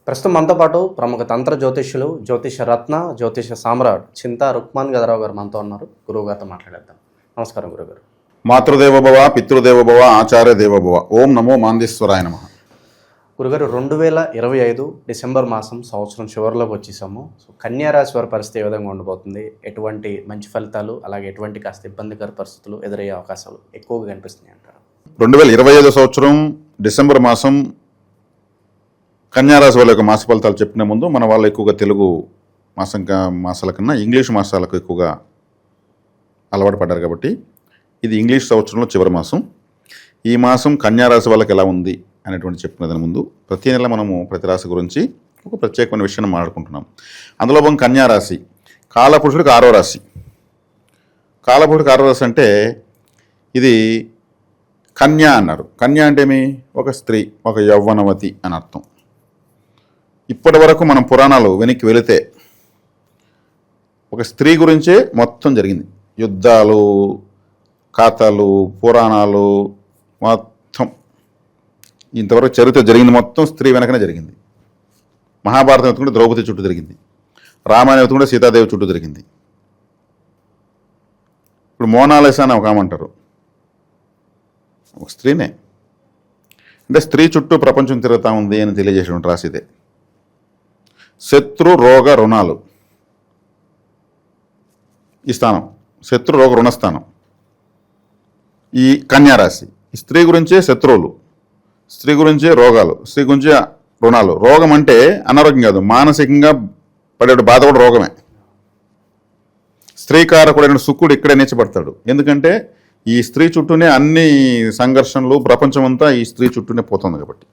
ప్రస్తుతం మనతో పాటు ప్రముఖ తంత్ర జ్యోతిష్యులు, జ్యోతిష రత్న, జ్యోతిష సామ్రాట్ చింతా రుక్మాన్ గదరావు గారు మనతో ఉన్నారు. గురువుగారితో మాట్లాడేద్దాం. నమస్కారం గురుగారు. మాతృదేవోభవ, పితృదేవోభవ, ఆచార్య దేవోభవ. ఓం నమో మాందేశ్వరాయ నమః. గురుగారు, 2025 డిసెంబర్ మాసం సంవత్సరం చివరిలోకి వచ్చేసాము. సో కన్యా రాశి వారి పరిస్థితి ఏ విధంగా ఉండబోతుంది? ఎటువంటి మంచి ఫలితాలు, అలాగే ఎటువంటి కాస్త ఇబ్బందికర పరిస్థితులు ఎదురయ్యే అవకాశాలు ఎక్కువగా కనిపిస్తున్నాయి అంటారు? 2025 సంవత్సరం డిసెంబర్ మాసం కన్యారాశి వాళ్ళ యొక్క మాస ఫలితాలు చెప్పిన ముందు మన వాళ్ళు ఎక్కువగా తెలుగు మాసాల కన్నా ఇంగ్లీష్ మాసాలకు ఎక్కువగా అలవాటు పడ్డారు కాబట్టి ఇది ఇంగ్లీష్ సంవత్సరంలో చివరి మాసం. ఈ మాసం కన్యారాశి వాళ్ళకి ఎలా ఉంది అనేటువంటి చెప్పిన దాని ముందు ప్రతి నెల మనము ప్రతి రాశి గురించి ఒక ప్రత్యేకమైన విషయాన్ని మాట్లాడుకుంటున్నాం. అందులో భాగం కన్యారాశి కాలపురుషుడికి 6వ రాశి. కాలపురుషుడికి 6వ రాశి అంటే ఇది కన్యా అన్నారు. కన్యా అంటే ఏమి? ఒక స్త్రీ, ఒక యవ్వనవతి అని అర్థం. ఇప్పటి వరకు మనం పురాణాలు వెనక్కి వెళితే ఒక స్త్రీ గురించే మొత్తం జరిగింది. యుద్ధాలు, కథలు, పురాణాలు మొత్తం ఇంతవరకు చరిత్ర జరిగింది మొత్తం స్త్రీ వెనకనే జరిగింది. మహాభారతం ఎత్తుకుంటే ద్రౌపది చుట్టూ జరిగింది, రామాయణం ఎత్తుకుంటే సీతాదేవి చుట్టూ జరిగింది. ఇప్పుడు మోనాలిసా అని ఒక ఆమంటారు, ఒక స్త్రీనే. అంటే స్త్రీ చుట్టూ ప్రపంచం తిరుగుతూ ఉంది అని తెలియజేసినటువంటి రాశి ఇదే. శత్రు రోగ రుణాలు ఈ స్థానం, శత్రు రోగ రుణస్థానం ఈ కన్యారాశి. ఈ స్త్రీ గురించే శత్రువులు, స్త్రీ గురించే రోగాలు, స్త్రీ గురించే రుణాలు. రోగం అంటే అనారోగ్యం కాదు, మానసికంగా పడే బాధ కూడా రోగమే. స్త్రీకారకుడైన శుక్రుడు ఇక్కడే నేర్చబడతాడు. ఎందుకంటే ఈ స్త్రీ చుట్టూనే అన్ని సంఘర్షణలు, ప్రపంచం అంతా ఈ స్త్రీ చుట్టూనే పోతుంది కాబట్టి.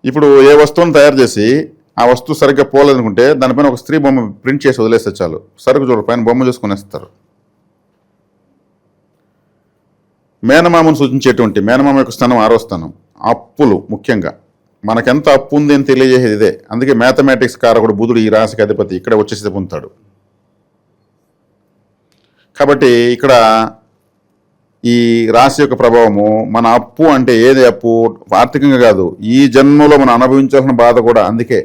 ఇప్పుడు ఏ వస్తువును తయారు చేసి ఆ వస్తువు సరిగ్గా పోలేదనుకుంటే దానిపైన ఒక స్త్రీ బొమ్మ ప్రింట్ చేసి వదిలేస్తే చాలు, సరుకు చూడ పైన బొమ్మ చూసుకునేస్తారు. మేనమామను సూచించేటువంటి మేనమామ యొక్క స్థానం 6వ స్థానం. అప్పులు ముఖ్యంగా మనకెంత అప్పు ఉంది అని తెలియజేసేది ఇదే. అందుకే మ్యాథమెటిక్స్ కారకుడు బుధుడు ఈ రాశికి అధిపతి ఇక్కడే వచ్చేసి పొందుతాడు. కాబట్టి ఇక్కడ ఈ రాశి యొక్క ప్రభావము, మన అప్పు అంటే ఏది అప్పు? ఆర్థికంగా కాదు, ఈ జన్మలో మనం అనుభవించాల్సిన బాధ కూడా. అందుకే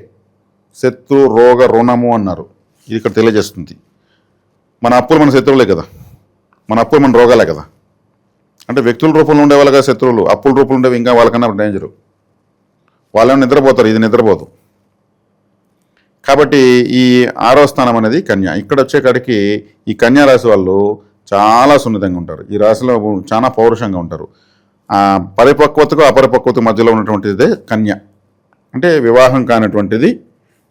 శత్రు రోగ రుణము అన్నారు. ఇది ఇక్కడ తెలియజేస్తుంది. మన అప్పులు మన శత్రువులే కదా, మన అప్పులు మన రోగాలే కదా. అంటే వ్యక్తుల రూపంలో ఉండేవాళ్ళు కదా శత్రువులు, అప్పుల రూపంలో ఉండేవి ఇంకా వాళ్ళకన్నా డేంజరు. వాళ్ళేమో నిద్రపోతారు, ఇది నిద్రపోదు. కాబట్టి ఈ 6వ స్థానం అనేది కన్య. ఇక్కడ వచ్చేకాడికి ఈ కన్యా రాశి వాళ్ళు చాలా సున్నితంగా ఉంటారు. ఈ రాశిలో చాలా పౌరుషంగా ఉంటారు. పరిపక్వతకు అపరిపక్వత మధ్యలో ఉన్నటువంటిదే కన్య. అంటే వివాహం కానటువంటిది,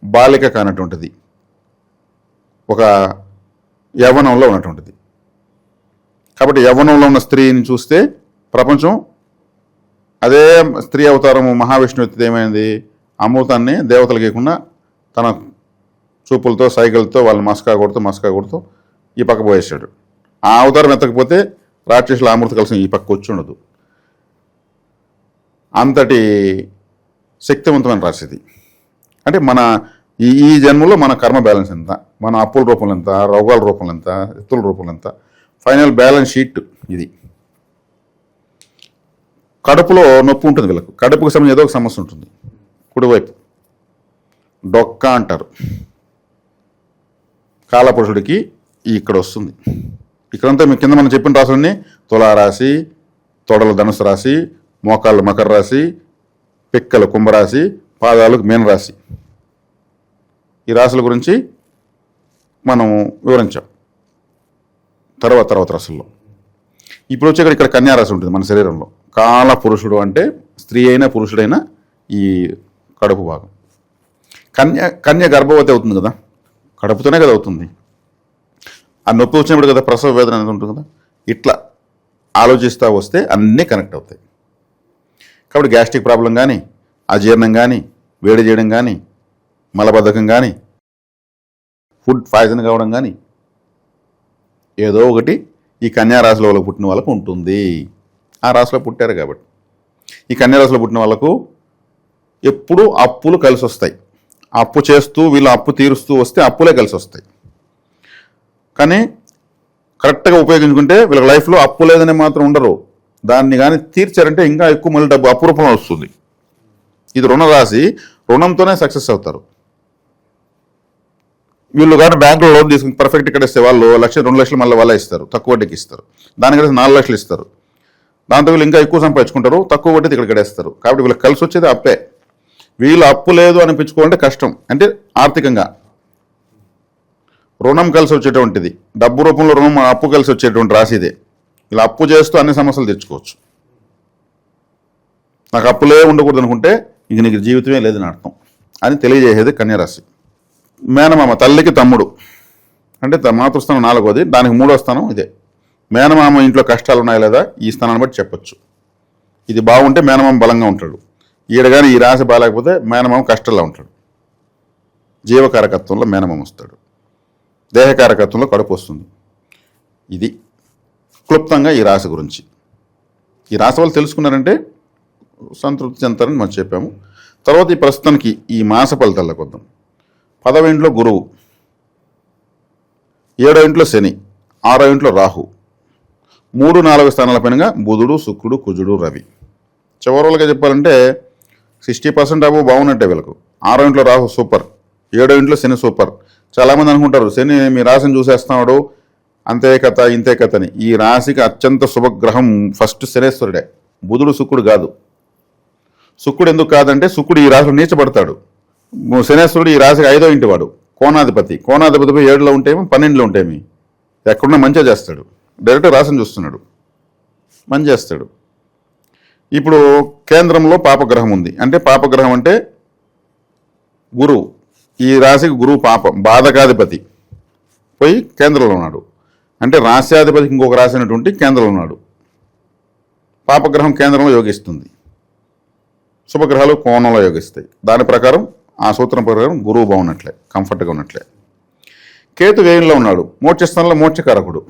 బాలిక కానటువంటిది, ఒక యవ్వనంలో ఉన్నటువంటిది. కాబట్టి యవ్వనంలో ఉన్న స్త్రీని చూస్తే ప్రపంచం అదే స్త్రీ అవతారము మహావిష్ణువు ఎత్తితే ఏమైంది? అమృతాన్ని దేవతలు గీయకుండా తన చూపులతో, సైకిల్తో వాళ్ళని మస్కా కొడుతూ ఈ పక్క పోయేసాడు. ఆ అవతారం ఎత్తకపోతే రాక్షసుల అమృత కలిసి ఈ పక్క వచ్చి ఉండదు. అంతటి శక్తివంతమైన రాశిది. అంటే మన ఈ జన్మలో మన కర్మ బ్యాలెన్స్ ఎంత, మన అప్పుల రూపంలో ఎంత, రోగాల రూపంలో ఎంత, ఎత్తుల రూపంలో ఎంత, ఫైనల్ బ్యాలెన్స్ షీట్ ఇది. కడుపులో నొప్పి ఉంటుంది వీళ్ళకు. కడుపుకు సంబంధించి ఏదో ఒక సమస్య ఉంటుంది. కుడివైపు డొక్క అంటారు. కాలపురుషుడికి ఇక్కడ వస్తుంది. ఇక్కడంతా మీ కింద మనం చెప్పిన రాశులన్నీ తులారాశి, తొడలు ధనుసు రాశి, మోకాళ్ళు మకర రాశి, పిక్కలు కుంభరాశి, పాదాలు మీనరాశి. ఈ రాశుల గురించి మనం వివరించాం తర్వాత రాశుల్లో. ఇప్పుడు వచ్చే ఇక్కడ కన్యారాశి ఉంటుంది మన శరీరంలో. కాల పురుషుడు అంటే స్త్రీ అయినా పురుషుడైనా ఈ కడుపు భాగం. కన్య గర్భవతి అవుతుంది కదా, కడుపుతోనే కదా అవుతుంది. ఆ నొప్పి వచ్చినప్పుడు కదా ప్రసవ వేదన అనేది ఉంటుంది కదా. ఇట్లా ఆలోచిస్తూ వస్తే అన్నీ కనెక్ట్ అవుతాయి. కాబట్టి గ్యాస్ట్రిక్ ప్రాబ్లం కానీ, అజీర్ణం కానీ, వేడి చేయడం కానీ, మలబద్ధకం కానీ, ఫుడ్ పాయిజన్ కావడం కానీ ఏదో ఒకటి ఈ కన్యారాశిలో వాళ్ళకు పుట్టిన వాళ్ళకు ఉంటుంది. ఆ రాశిలో పుట్టారు కాబట్టి. ఈ కన్యారాశిలో పుట్టిన వాళ్ళకు ఎప్పుడూ అప్పులు కలిసి వస్తాయి. అప్పు చేస్తూ వీళ్ళు అప్పు తీరుస్తూ వస్తే అప్పులే కలిసి వస్తాయి. కానీ కరెక్ట్గా ఉపయోగించుకుంటే వీళ్ళకి లైఫ్లో అప్పు లేదని మాత్రం ఉండరు. దాన్ని కానీ తీర్చారంటే ఇంకా ఎక్కువ మళ్ళీ డబ్బు అప్పు రూపంలో వస్తుంది. ఇది రుణ రాశి, రుణంతోనే సక్సెస్ అవుతారు. వీళ్ళు కానీ బ్యాంకులో లోన్ తీసుకుని పర్ఫెక్ట్ ఇక్కడ ఇస్తే వాళ్ళు 1,00,000 2 లక్షలు మళ్ళీ వాళ్ళే ఇస్తారు, తక్కువ వడ్డీకి ఇస్తారు. దానికంటే 4 లక్షలు ఇస్తారు. దాంతో వీళ్ళు ఇంకా ఎక్కువ సంపాదించుకుంటారు, తక్కువ వడ్డీకి ఇక్కడ గడేస్తారు. కాబట్టి వీళ్ళకి కలిసి వచ్చేది అప్పే. వీళ్ళు అప్పు లేదు అనిపించుకోవాలంటే కష్టం, అంటే ఆర్థికంగా రుణం కలిసి వచ్చేటువంటిది, డబ్బు రూపంలో రుణం అప్పు కలిసి వచ్చేటువంటి రాశి ఇదే. ఇలా అప్పు చేస్తూ అన్ని సమస్యలు తెచ్చుకోవచ్చు. నాకు అప్పులే ఉండకూడదు అనుకుంటే ఇంక నీకు జీవితమే లేదని అర్థం అని తెలియజేసేది కన్యారాశి. మేనమామ తల్లికి తమ్ముడు అంటే మాతృస్థానం 4వది, దానికి 3వ స్థానం ఇదే. మేనమామ ఇంట్లో కష్టాలు ఉన్నాయి లేదా ఈ స్థానాన్ని బట్టి చెప్పొచ్చు. ఇది బాగుంటే మేనమామ బలంగా ఉంటాడు, ఈడ కానీ ఈ రాశి బాగాలేకపోతే మేనమామ కష్టాల్లో ఉంటాడు. జీవకారకత్వంలో మేనమామ వస్తాడు, దేహకారకత్వంలో కడుపు వస్తుంది. ఇది క్లుప్తంగా ఈ రాశి గురించి. ఈ రాశి వాళ్ళు తెలుసుకున్నారంటే సంతృప్తి చెందుతారని మనం చెప్పాము. తర్వాత ఈ ప్రస్తుతానికి ఈ మాస ఫలితాలకు వద్దాం. 10వ ఇంట్లో గురువు, 7వ ఇంట్లో శని, 6వ ఇంట్లో రాహు, 3, 4 స్థానాల పైన బుధుడు, శుక్రుడు, కుజుడు, రవి. చివరలుగా చెప్పాలంటే 60% అబో బాగున్నట్టే వీళ్ళకు. 6వ ఇంట్లో రాహు సూపర్, 7వ ఇంట్లో శని సూపర్. చాలామంది అనుకుంటారు శని మీ రాశిని చూసేస్తున్నాడు, అంతే కథ ఇంతే కథ అని. ఈ రాశికి అత్యంత శుభగ్రహం ఫస్ట్ శనేశ్వరుడే, బుధుడు శుక్రుడు కాదు. శుక్రుడు ఎందుకు కాదంటే శుక్రుడు ఈ రాశిలో నీచబడతాడు. శనేశ్వరుడు ఈ రాశికి 5వ ఇంటి వాడు, కోణాధిపతి. కోణాధిపతి 7లో ఉంటేమి 12లో ఉంటేమి ఎక్కడున్నా మంచిగా చేస్తాడు. డైరెక్ట్ రాశిని చూస్తున్నాడు, మంచి చేస్తాడు. ఇప్పుడు కేంద్రంలో పాపగ్రహం ఉంది. అంటే పాపగ్రహం అంటే గురువు. ఈ రాశికి గురువు పాపం, బాధకాధిపతి పోయి కేంద్రంలో ఉన్నాడు. అంటే రాశ్యాధిపతికి ఇంకొక రాశి అయినటువంటి కేంద్రంలో ఉన్నాడు. పాపగ్రహం కేంద్రంలో యోగిస్తుంది, శుభగ్రహాలు కోణంలో యోగిస్తాయి. దాని ప్రకారం ఆ సూత్రం ప్రకారం గురువు బాగున్నట్లే, కంఫర్ట్గా ఉన్నట్లే. కేతు వ్యయంలో ఉన్నాడు, మోక్షస్థానంలో మోక్షకారకుడు.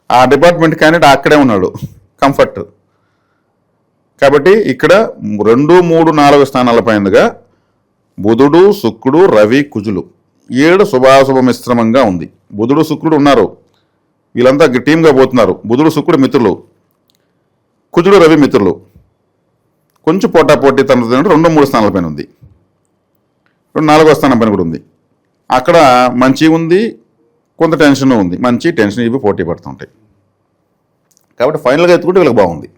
ఆ డిపార్ట్మెంట్ క్యాండిడేట్ అక్కడే ఉన్నాడు, కంఫర్ట్. కాబట్టి ఇక్కడ 2, 3, 4 స్థానాల పైనగా బుధుడు, శుక్రుడు, రవి, కుజులు 7 శుభాశుభ మిశ్రమంగా ఉంది. బుధుడు, శుక్రుడు ఉన్నారు, వీళ్ళంతా టీమ్గా పోతున్నారు. బుధుడు, శుక్రుడు మిత్రులు, కుజుడు, రవి మిత్రులు. కొంచెం పోటాపోటీ తన 2, 3 స్థానాల పైన ఉంది. 4వ స్థానం పైన కూడా ఉంది. అక్కడ మంచి ఉంది, కొంత టెన్షన్ ఉంది. మంచి టెన్షన్ ఇవి పోటీ పడుతూ ఉంటాయి. కాబట్టి ఫైనల్గా ఎత్తుకుంటే వీళ్ళకి బాగుంది.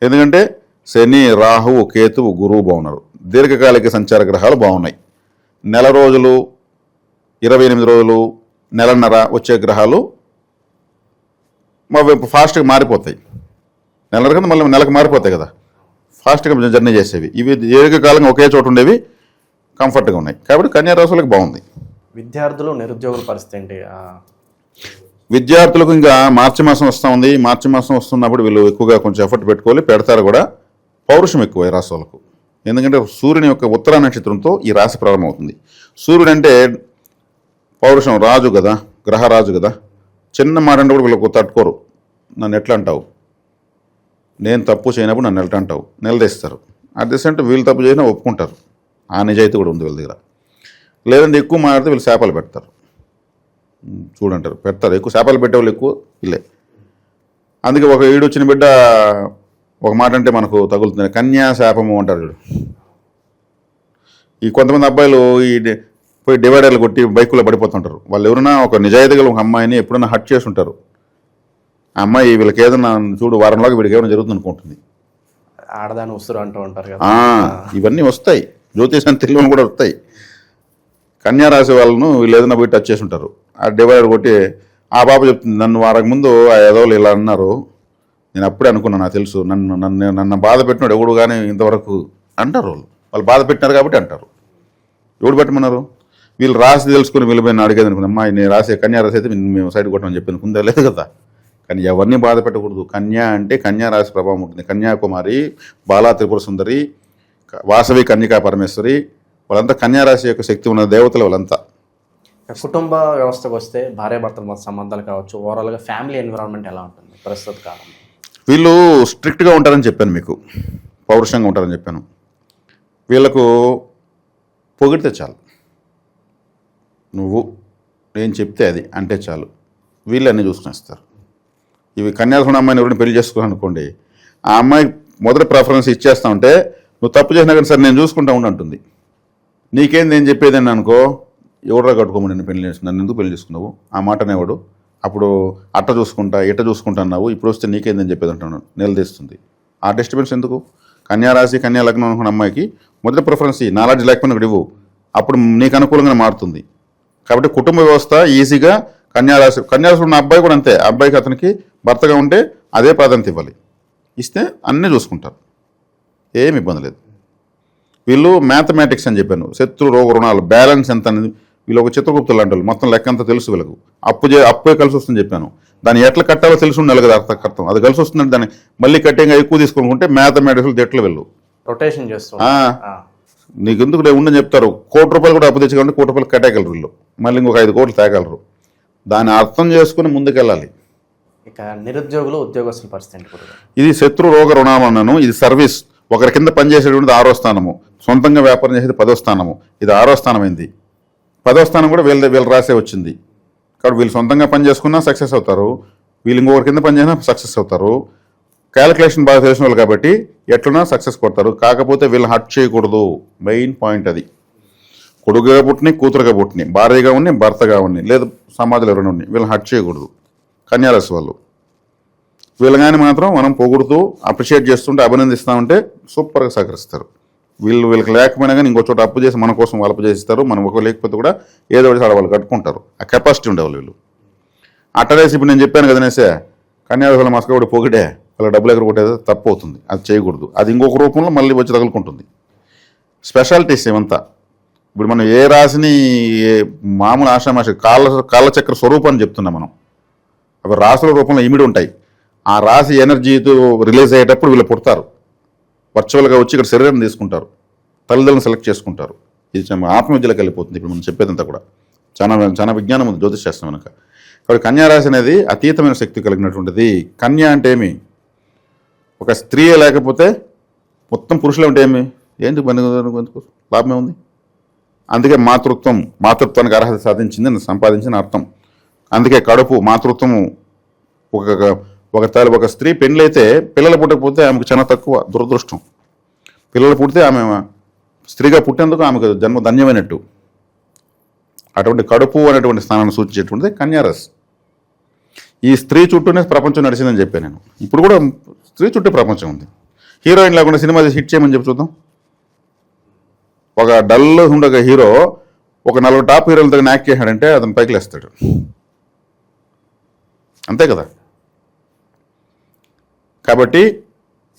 ఎందుకంటే శని, రాహువు, కేతువు, గురువు బాగున్నారు. దీర్ఘకాలిక సంచార గ్రహాలు బాగున్నాయి. నెల రోజులు, 28 రోజులు, నెలన్నర వచ్చే గ్రహాలు ఫాస్ట్గా మారిపోతాయి. నెలన్నర కింద మళ్ళీ నెలకు మారిపోతాయి కదా, ఫాస్ట్గా జర్నీ చేసేవి. ఇవి దీర్ఘకాలంగా ఒకే చోట ఉండేవి, కంఫర్ట్గా ఉన్నాయి. కాబట్టి కన్యా రాశులకు బాగుంది. విద్యార్థులు, నిరుద్యోగుల పరిస్థితి ఏంటి? విద్యార్థులకు ఇంకా మార్చి మాసం వస్తూ ఉంది. మార్చి మాసం వస్తున్నప్పుడు వీళ్ళు ఎక్కువగా కొంచెం ఎఫర్ట్ పెట్టుకోవాలి, పెడతారు కూడా. పౌరుషం ఎక్కువ ఈ రాశి వాళ్ళకు. ఎందుకంటే సూర్యుని యొక్క ఉత్తర నక్షత్రంతో ఈ రాశి ప్రారంభమవుతుంది. సూర్యుడు అంటే పౌరుషం, రాజు కదా, గ్రహరాజు కదా. చిన్న మాట అంటే కూడా వీళ్ళకు తట్టుకోరు. నన్ను ఎట్లా అంటావు, నేను తప్పు చేయనప్పుడు నన్ను ఎట్లా అంటావు, నిలదీస్తారు. అట్ ది సేమ్ టైం వీళ్ళు తప్పు చేసినా ఒప్పుకుంటారు. ఆ నిజాయితీ కూడా ఉంది వీళ్ళ దగ్గర. లేదంటే ఎక్కువ మాట్లాడితే వీళ్ళు శాపాలు పెడతారు, చూడంటారు, పెడతారు. ఎక్కువ శాపాలు పెట్టేవాళ్ళు ఎక్కువ వీళ్ళే. అందుకే ఒక ఈడొచ్చిన బిడ్డ ఒక మాట అంటే మనకు తగులుతుంది, కన్యా శాపము అంటారు చూడు. ఈ కొంతమంది అబ్బాయిలు ఈ పోయి డివైడర్లు కొట్టి బైకుల్లో పడిపోతుంటారు. వాళ్ళు ఎవరైనా ఒక నిజాయితీగా ఒక అమ్మాయిని ఎప్పుడైనా హట్ చేసి ఉంటారు. ఆ అమ్మాయి వీళ్ళకి ఏదైనా చూడు వారంలోకి వీడికి ఏమైనా జరుగుతుంది అనుకుంటుంది. ఆడదాని ఉసురు అంటూ ఉంటారు కదా. ఇవన్నీ వస్తాయి, జ్యోతిషాన్ని తెలియని కూడా వస్తాయి. కన్యా రాశి వాళ్ళను వీళ్ళు ఏదైనా పోయి టచ్ చేసి ఉంటారు. ఆ డివైడర్ కొట్టి ఆ పాప చెప్తుంది, నన్ను వారం ముందు ఆ ఎదవలు ఇలా అన్నారు, నేను అప్పుడే అనుకున్నాను, నాకు తెలుసు, నన్ను బాధ పెట్టినాడు ఎవడు కానీ ఇంతవరకు అంటారు. వాళ్ళు బాధ పెట్టినారు కాబట్టి అంటారు. ఎవడు పెట్టమన్నారు? వీళ్ళు రాసి తెలుసుకుని వెళ్ళిపోయిన అడిగేది అనుకున్నా, అమ్మా నేను రాసే కన్యా రాసి అయితే మేము సైడ్ కొట్టమని చెప్పి అనుకుందా, లేదు కదా. కానీ ఎవరిని బాధ పెట్టకూడదు. కన్యా అంటే కన్యా రాశి ప్రభావం ఉంటుంది. కన్యాకుమారి, బాలా త్రిపుర సుందరి, వాసవి కన్యకా పరమేశ్వరి, వాళ్ళంతా కన్యారాశి యొక్క శక్తి ఉన్న దేవతలు వాళ్ళంతా. కుటుంబ వ్యవస్థకు వస్తే భార్యాభర్తల మధ్య సంబంధాలు కావచ్చు, ఓవరాల్గా ఫ్యామిలీ ఎన్విరాన్మెంట్ ఎలా ఉంటుంది ప్రస్తుత కాలంలో? వీళ్ళు స్ట్రిక్ట్గా ఉంటారని చెప్పాను మీకు, పౌరుషంగా ఉంటారని చెప్పాను. వీళ్ళకు పొగిడితే చాలు, నువ్వు నేను చెప్తే అది అంటే చాలు, వీళ్ళు అన్నీ చూసుకునేస్తారు. ఇవి కన్యాసుకున్న అమ్మాయిని ఎవరిని పెళ్లి చేసుకోవాలనుకోండి, ఆ అమ్మాయి మొదటి ప్రిఫరెన్స్ ఇచ్చేస్తా ఉంటే నువ్వు తప్పు చేసినా కానీ సరే నేను చూసుకుంటా ఉండి అంటుంది. నీకేంది నేను చెప్పేదని అనుకో, ఎవడరా కట్టుకోమని నేను పెళ్లి చేసి నన్ను ఎందుకు పెళ్లి చేసుకున్నావు ఆ మాట అనేవాడు. అప్పుడు అట్ట చూసుకుంటా ఇట్ట చూసుకుంటా అన్నావు, ఇప్పుడు వస్తే నీకేందని చెప్పేది అంటున్నాను, నిలదీస్తుంది. ఆ డిస్టర్బెన్స్ ఎందుకు? కన్యారాశి కన్యా లగ్నం అనుకున్న అమ్మాయికి మొదటి ప్రిఫరెన్స్ నాలెడ్జ్ లేకపోయినా ఒకటి ఇవ్వు, అప్పుడు నీకు అనుకూలంగా మారుతుంది. కాబట్టి కుటుంబ వ్యవస్థ ఈజీగా కన్యారాశి ఉన్న అబ్బాయి కూడా అంతే, అబ్బాయికి అతనికి భర్తగా ఉంటే అదే ప్రాధాన్యత ఇవ్వాలి. ఇస్తే అన్నీ చూసుకుంటారు, ఏమి ఇబ్బంది లేదు. వీళ్ళు మ్యాథమెటిక్స్ అని చెప్పాను, శత్రు రోగ రుణాలు బ్యాలెన్స్ ఎంత అనేది వీళ్ళు ఒక చిత్రగుప్తులు అంటారు, మొత్తం లెక్క అంతా తెలుసు వీళ్ళకు. అప్పే కలిసి వస్తుందని చెప్పాను, దాన్ని ఎట్లా కట్టాలో తెలిసి ఉండాలి కదా అర్థం. అది కలిసి వస్తుందంటే దాన్ని మళ్ళీ కట్టేగా ఎక్కువ తీసుకుంటే మ్యాథమెటిక్స్ ఎట్లా వెళ్ళు రొటేషన్ చేస్తూ నీకు ఎందుకు ఉండని చెప్తారు. ₹1,00,00,000 కూడా అప్పు తెచ్చుకోండి, ₹1,00,00,000 కట్టేయగలరు వీళ్ళు, మళ్ళీ ఇంకొక 5 కోట్లు తేగలరు. దాన్ని అర్థం చేసుకుని ముందుకెళ్ళాలి. ఇక నిరుద్యోగులు ఉద్యోగస్తుల పరిస్థితి ఇది శత్రు రోగ రుణామన్నాను. ఇది సర్వీస్, ఒకరి కింద పనిచేసేటువంటిది 6వ స్థానము, సొంతంగా వ్యాపారం చేసేది 10వ స్థానము, ఇది 6వ స్థానం అయింది. 10వ స్థానం కూడా వీళ్ళు రాసే వచ్చింది. కాబట్టి వీళ్ళు సొంతంగా పని చేసుకున్నా సక్సెస్ అవుతారు, వీళ్ళు ఇంకొకరి కింద పని చేసినా సక్సెస్ అవుతారు. క్యాలిక్యులేషన్ బాగా తెలిసిన వాళ్ళు కాబట్టి ఎట్లున్నా సక్సెస్ కొడతారు. కాకపోతే వీళ్ళని హర్ట్ చేయకూడదు, మెయిన్ పాయింట్ అది. కొడుకుగా పుట్టిని కూతురుగా పుట్టిని, భార్యగా ఉన్ని భర్తగా ఉన్ని, లేదు సమాజంలో ఎవరైనా ఉన్ని, వీళ్ళని హర్ట్ చేయకూడదు. కన్యారాశి వాళ్ళు వీళ్ళు కానీ మాత్రం మనం పొగుడుతూ అప్రిషియేట్ చేస్తుంటే అభినందిస్తామంటే సూపర్గా సహకరిస్తారు. వీళ్ళకి లేకపోయినా కానీ ఇంకో చోట అప్పు చేసి మన కోసం వాళ్ళు అప్పు చేసిస్తారు, మనం ఒక లేకపోతే కూడా ఏదో ఒకటి వాళ్ళు కట్టుకుంటారు. ఆ కెపాసిటీ ఉండేవాళ్ళు వీళ్ళు. అట్టనేసి ఇప్పుడు నేను చెప్పాను కదనేసే కన్యారాశి మస్కవుడి పొగిడే వాళ్ళ డబ్బులు ఎక్కడ కొట్టేది తప్పు అవుతుంది, అది చేయకూడదు. అది ఇంకొక రూపంలో మళ్ళీ వచ్చి తగులుకుంటుంది. స్పెషాలిటీస్ ఏమంతా ఇప్పుడు మనం ఏ రాశిని మామూలు ఆషామాషి కాలచక్ర స్వరూపాన్ని చెప్తున్నాం మనం. అవి రాశుల రూపంలో ఇమిడి ఉంటాయి. ఆ రాశి ఎనర్జీతో రిలీజ్ అయ్యేటప్పుడు వీళ్ళు పుడతారు, వర్చువల్గా వచ్చి ఇక్కడ శరీరం తీసుకుంటారు, తల్లిదండ్రులను సెలెక్ట్ చేసుకుంటారు. ఇది ఆత్మవిద్యలోకి వెళ్ళిపోతుంది. ఇప్పుడు మనం చెప్పేదంతా కూడా చాలా చాలా విజ్ఞానం ఉంది జ్యోతిష్ శాస్త్రం వెనక. కాబట్టి కన్యారాశి అనేది అతీతమైన శక్తి కలిగినటువంటిది. కన్య అంటే ఏమి? ఒక స్త్రీ లేకపోతే మొత్తం పురుషులు అంటే ఏమి? ఏంటి లాభమే ఉంది? అందుకే మాతృత్వానికి అర్హత సాధించింది, సంపాదించిన అర్థం. అందుకే కడుపు మాతృత్వము. ఒక స్త్రీ పెళ్ళైతే పిల్లలు పుట్టకపోతే ఆమెకు చాలా తక్కువ దురదృష్టం. పిల్లలు పుడితే ఆమె స్త్రీగా పుట్టేందుకు ఆమెకు జన్మ ధన్యమైనట్టు. అటువంటి కడుపు అనేటువంటి స్థానాన్ని సూచించేటువంటిది కన్యారాశి. ఈ స్త్రీ చుట్టూనే ప్రపంచం నడిచిందని చెప్పాను నేను. ఇప్పుడు కూడా స్త్రీ చుట్టూ ప్రపంచం ఉంది. హీరోయిన్ లేకుండా సినిమా హిట్ చేయమని చెప్పి చూద్దాం. ఒక డల్ ఉండగా హీరో ఒక 4 టాప్ హీరోలతో యాక్ట్ చేశాడంటే అతను పైకి లేస్తాడు, అంతే కదా. కాబట్టి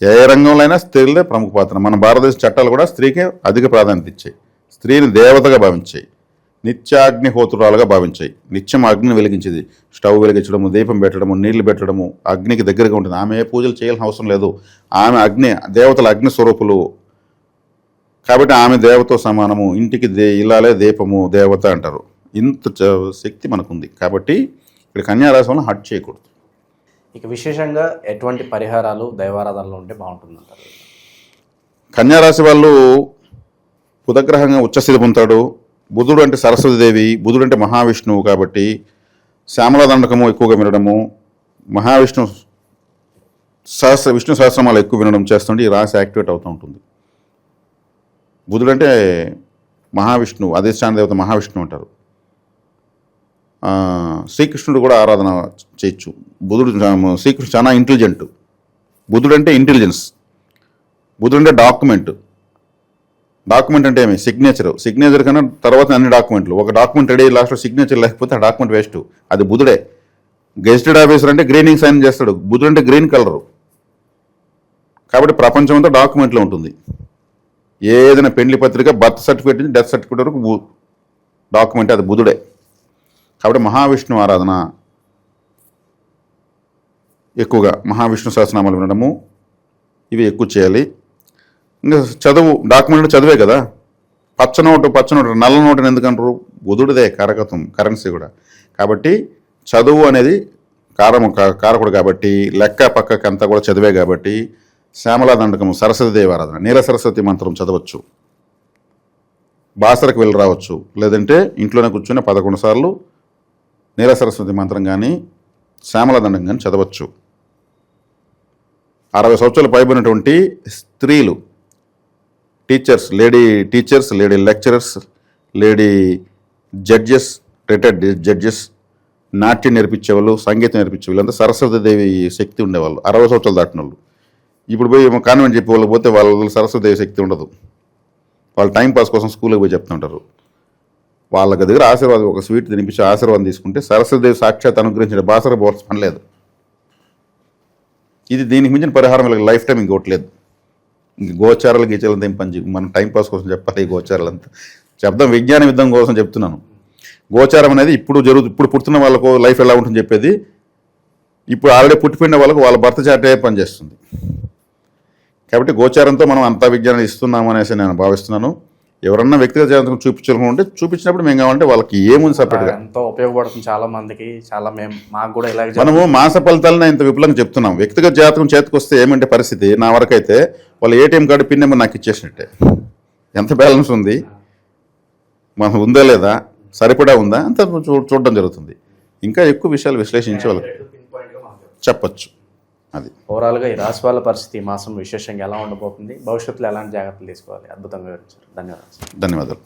ఏ రంగంలో అయినా స్త్రీలదే ప్రముఖ పాత్ర. మన భారతదేశ చట్టాలు కూడా స్త్రీకి అధిక ప్రాధాన్యత ఇచ్చాయి, స్త్రీని దేవతగా భావించాయి, నిత్యాగ్నిహోత్రురాలుగా భావించాయి. నిత్యం అగ్నిని వెలిగించేది, స్టవ్ వెలిగించడము, దీపం పెట్టడము, నీళ్లు పెట్టడము, అగ్నికి దగ్గరగా ఉంటుంది. ఆమె ఏ పూజలు చేయాల్సిన అవసరం లేదు. ఆమె దేవతల అగ్ని స్వరూపులు కాబట్టి ఆమె దేవతో సమానము. ఇంటికి ఇల్లాలే దీపము దేవత అంటారు. ఇంత శక్తి మనకుంది. కాబట్టి ఇక్కడ కన్యారాశి వల్ల హట్ చేయకూడదు. ఇక విశేషంగా ఎటువంటి పరిహారాలు దైవారాధనలు ఉంటే బాగుంటుందంటారు? కన్యారాశి వాళ్ళు బుధగ్రహంగా ఉచ్చస్థితి పొందుతాడు. బుధుడు అంటే సరస్వతీదేవి, బుధుడు అంటే మహావిష్ణువు. కాబట్టి శ్యామల దండకము ఎక్కువగా వినడము, విష్ణు సహస్రనామాలు ఎక్కువ వినడం చేస్తుంటే ఈ రాశి యాక్టివేట్ అవుతూ ఉంటుంది. బుధుడు అంటే మహావిష్ణువు, అధిష్టాన దేవత మహావిష్ణువు అంటారు. శ్రీకృష్ణుడు కూడా ఆరాధన చేయొచ్చు. శ్రీకృష్ణుడు చాలా ఇంటెలిజెంట్. బుధుడు అంటే ఇంటెలిజెన్స్. బుధుడు అంటే డాక్యుమెంట్ అంటే ఏమి? సిగ్నేచర్ కన్నా తర్వాత అన్ని డాక్యుమెంట్లు. ఒక డాక్యుమెంట్ రెడీ లాస్ట్లో సిగ్నేచర్ లేకపోతే ఆ డాక్యుమెంట్ వేస్ట్. అది బుధుడే. గెజిటెడ్ ఆఫీసర్ అంటే గ్రీనింగ్ సైన్ చేస్తాడు. బుధుడు అంటే గ్రీన్ కలరు. కాబట్టి ప్రపంచం అంతా డాక్యుమెంట్లో ఉంటుంది. ఏదైనా పెళ్లి పత్రిక, బర్త్ సర్టిఫికేట్ నుంచి డెత్ సర్టిఫికేట్ వరకు డాక్యుమెంట్ అది బుధుడే. కాబట్టి మహావిష్ణు ఆరాధన ఎక్కువగా, మహావిష్ణు సహస్రనామాలు వినడము ఇవి ఎక్కువ చేయాలి. ఇంకా చదువు, డాక్యుమెంట్ చదివే కదా. పచ్చ నోటు నల్ల నోటుని ఎందుకంటారు? బుధుడిదే కారకత్వం, కరెన్సీ కూడా. కాబట్టి చదువు అనేది కారకుడు కాబట్టి లెక్క పక్కకి అంతా కూడా చదివే కాబట్టి శ్యామలా దండకము, సరస్వతీదేవి ఆరాధన, నీల సరస్వతి మంత్రం చదవచ్చు. బాసరకు వెళ్ళి రావచ్చు. లేదంటే ఇంట్లోనే కూర్చొని 11 సార్లు నీల సరస్వతి మంత్రం కానీ శ్యామల దండం కానీ చదవచ్చు. 60 సంవత్సరాలు పైబడినటువంటి స్త్రీలు lady teachers, lady lecturers, lady judges, retired judges, నాట్యం నేర్పించేవాళ్ళు, సంగీతం నేర్పించేవాళ్ళు అంతా సరస్వతీదేవి శక్తి ఉండేవాళ్ళు 60 సంవత్సరాలు దాటిన వాళ్ళు. ఇప్పుడు పోయి కాన్వెంట్ చెప్పే వాళ్ళకి పోతే వాళ్ళ సరస్వతీదేవి శక్తి ఉండదు. వాళ్ళు టైం పాస్ కోసం స్కూల్కి పోయి చెప్తుంటారు. వాళ్ళ దగ్గర ఆశీర్వాదం, ఒక స్వీట్ తినిపించి ఆశీర్వాదం తీసుకుంటే సరస్వతీదేవి సాక్షాత్ అనుగ్రహించిన బాసర పోవాల్సిన పని లేదు. ఇది దీనికి మించిన పరిహారం వీళ్ళకి లైఫ్ టైం ఇంకోట్లేదు. ఇంక గోచారాలు గీచాలంతా ఏం పని మనం టైం పాస్ కోసం చెప్పాలి. ఈ గోచారాలంతా శబ్దం విజ్ఞాన యుద్ధం కోసం చెప్తున్నాను. గోచారం అనేది ఇప్పుడు పుడుతున్న వాళ్ళకు లైఫ్ ఎలా ఉంటుందని చెప్పేది. ఇప్పుడు ఆల్రెడీ పుట్టిపోయిన వాళ్ళకు వాళ్ళ భర్త చాటే పనిచేస్తుంది. కాబట్టి గోచారంతో మనం అంతా విజ్ఞానం ఇస్తున్నాం అనేసి నేను భావిస్తున్నాను. ఎవరన్నా వ్యక్తిగత జాతకం చూపించాలనుకుంటే చూపించినప్పుడు మేము కావాలంటే వాళ్ళకి ఏముంది సపరేట్గా ఎంతో ఉపయోగపడుతుంది చాలా మందికి. చాలా మాకు కూడా ఇలాగే మనము మాస ఫలితాలను ఇంత విపులంగా చెప్తున్నాం. వ్యక్తిగత జాతకం చేతికి వస్తే ఏమంటే పరిస్థితి నా వరకైతే వాళ్ళ ఏటీఎం కార్డు పిన్ నెంబర్ నాకు ఇచ్చేసినట్టే. ఎంత బ్యాలెన్స్ ఉంది, మనం ఉందా లేదా, సరిపడా ఉందా అంత చూడడం జరుగుతుంది. ఇంకా ఎక్కువ విషయాలు విశ్లేషించి వాళ్ళకి చెప్పచ్చు. అది ఓవరాల్గా ఈ రాశి వాళ్ళ పరిస్థితి ఈ మాసం విశేషంగా ఎలా ఉండబోతుంది, భవిష్యత్తులో ఎలాంటి జాగ్రత్తలు తీసుకోవాలి, అద్భుతంగా వివరించారు. ధన్యవాదాలు. ధన్యవాదాలు.